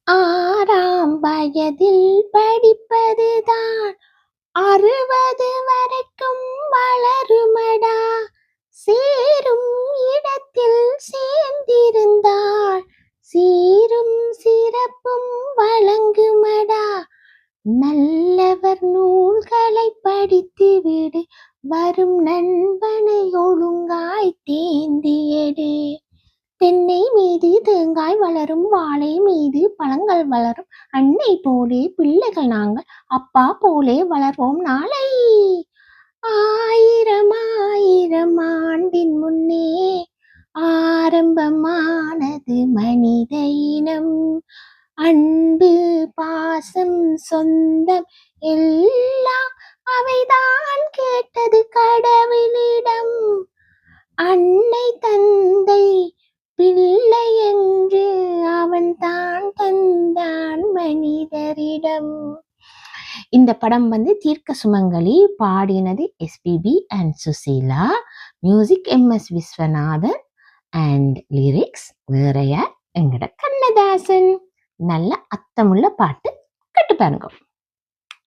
ஆறாம் வயதில் படிப்பதுதான் 60 வரைக்கும் வளருமடா. சேரும் இடத்தில் சேர்ந்திருந்தால் சீரும் சிறப்பும் வழங்குமடா. நல்லவர் நூல்களை படித்துவிடு, வரும் நண்பனை ஒழுங்காய் தேர்ந்தியடு. தென்னை மீது தேங்காய் வளரும், வாழை மீது பழங்கள் வளரும். அன்னை போலே பிள்ளைகள் நாங்கள், அப்பா போலே வளர்வோம் நாளை. ஆயிரம் ஆயிரம் ஆண்டின் முன்னே ஆரம்பமானது மனித இனம். அன்பு, பாசம், சொந்தம் எல்லாம் அவைதான் கேட்டது கடவுளிடம். அன்னை தந்தை பிள்ளை என்று அவன் தான் தந்தான் மனிதரிடம். இந்த படம் தீர்க்க சுமங்கலி, பாடினது SPB and Susheela, music MS Viswanathan and lyrics வேற யார்? எங்கட கண்ணதாசன். நல்ல அர்த்தமுள்ள பாட்டு, கேட்டு பாருங்க.